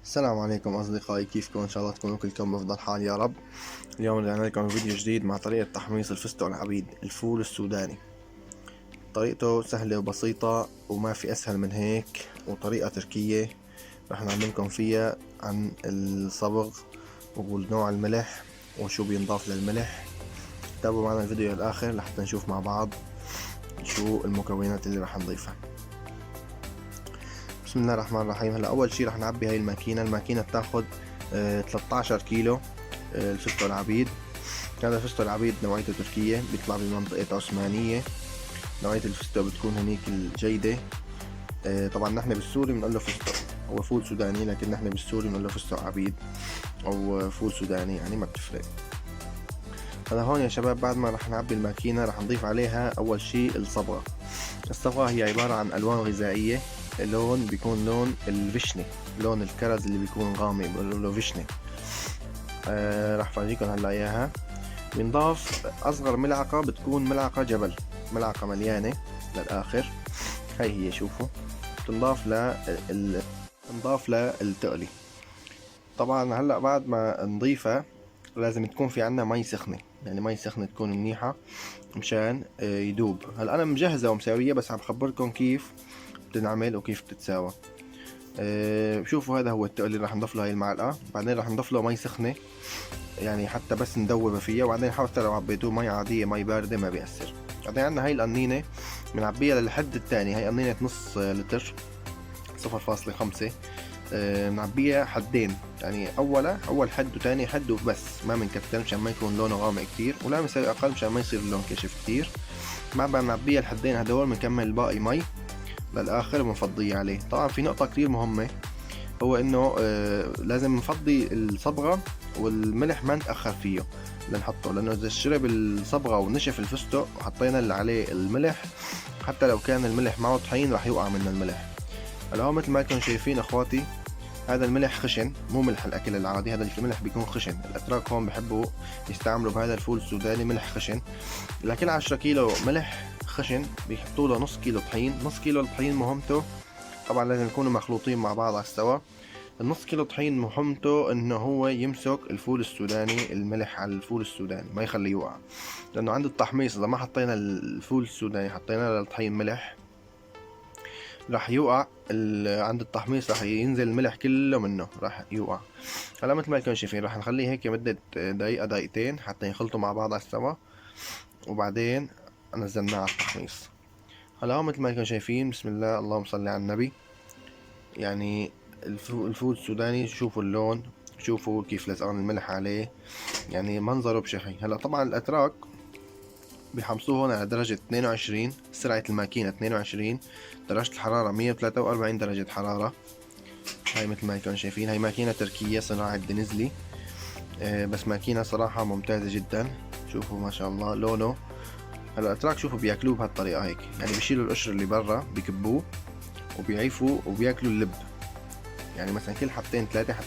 السلام عليكم أصدقائي، كيفكم؟ إن شاء الله تكونوا كلكم بأفضل حال يا رب. اليوم رجعنا لكم فيديو جديد مع طريقة تحميص الفستق العبيد، الفول السوداني. طريقته سهلة وبسيطة وما في أسهل من هيك، وطريقة تركية رح نعلمكم فيها عن الصبغ ونوع الملح وشو بينضاف للملح. تابعوا معنا الفيديو للآخر لحتى نشوف مع بعض شو المكونات اللي رح نضيفها. بسم الله الرحمن الرحيم. هلا اول شي رح نعبي هاي الماكينه بتاخد 13 كيلو الفستق العبيد. هذا الفستق العبيد نوعيته تركيه، بيطلع بمنطقه عثمانيه. نوعيه الفستق بتكون هنيك الجيده. طبعا نحن بالسوري بنقول له فستق، هو فول سوداني، لكن نحن بالسوري بنقول له فستق عبيد او فول سوداني، يعني ما بتفرق. هلا هون يا شباب بعد ما رح نعبي الماكينه رح نضيف عليها اول شي الصبغه. الصبغه هي عباره عن الوان غذائيه. اللون بيكون لون الفشنة، لون الكرز اللي بيكون غامق بيقولوا له فشنة. راح فرجيكم هلا اياها. بنضاف اصغر ملعقة بتكون ملعقة جبل، ملعقة مليانة للاخر. هاي هي شوفوا تنضاف للتقلي. طبعا هلا بعد ما نضيفها لازم تكون في عنا مي سخنة، يعني مي سخنة تكون منيحة مشان يدوب. هلا انا مجهزة ومساوية، بس عم بخبركم كيف بتنعمل وكيف بتتساوى. شوفوا هذا هو التقل اللي راح نضيف له هاي المعلقة. بعدين راح نضيف له مي سخنة، يعني حتى بس ندوبها فيها. وبعدين حتى لو عبيتوه مي عادية مي باردة ما بيأثر. بعدين عندنا هاي القنينة بنعبيها للحد الثاني. هاي قنينة نص لتر 0.5. بنعبيها حدين، يعني أول حد وتاني حد وبس، ما بنكتر مشان ما يكون لونه غامق كتير، ولا بنسوي أقل مشان ما يصير اللون كشف كتير. بعد ما بنعبيها الحدين هدول بنكمل الباقي مي للآخر وبنفضيه عليه. طبعا في نقطة كتير مهمة، هو انه لازم نفضي الصبغة والملح ما نتأخر فيه لنحطه، لانه اذا شرب الصبغة ونشف الفستق وحطينا اللي عليه الملح، حتى لو كان الملح معه طحين راح يوقع من الملح. هلا هو مثل ما انتم شايفين اخواتي، هذا الملح خشن، مو ملح الاكل العادي، هذا الملح بيكون خشن. الاتراك هون بحبوا يستعملوا بهذا الفول السوداني ملح خشن. لكل 10 كيلو ملح خشن بيحطوا له نص كيلو طحين. نص كيلو الطحين مهمته طبعا لازم يكونوا مخلوطين مع بعض على السوا. النص كيلو طحين مهمته انه هو يمسك الفول السوداني، الملح على الفول السوداني ما يخليه يوقع، لانه عند التحميص اذا ما حطينا الفول السوداني حطينا له الطحين ملح راح يوقع. عند التحميص راح ينزل الملح كله منه، راح يوقع. هلا مثل ما انتم شايفين راح نخليه هيك مدة دقيقة دقيقتين حتى يخلطوا مع بعض على السوا، وبعدين نزلناه على التحميص. هلا هون مثل ما انتم شايفين، بسم الله اللهم صل على النبي، يعني الفول السوداني شوفوا اللون، شوفوا كيف لزقان الملح عليه، يعني منظره بشهي. هلا طبعا الاتراك بيحمصوه هون على درجة 22، سرعة الماكينة 22، درجة الحرارة 143 درجة حرارة. هاي مثل ما انتم شايفين هاي ماكينة تركية صناعة دنزلي. بس ماكينة صراحة ممتازة جدا. شوفوا ما شاء الله لونه. هلا الاتراك شوفوا بياكلوه بهالطريقة هيك، يعني بيشيلوا القشر اللي برا بيكبوه وبيعيفوا وبياكلوا اللب، يعني مثلا كل حبتين ثلاثة حتى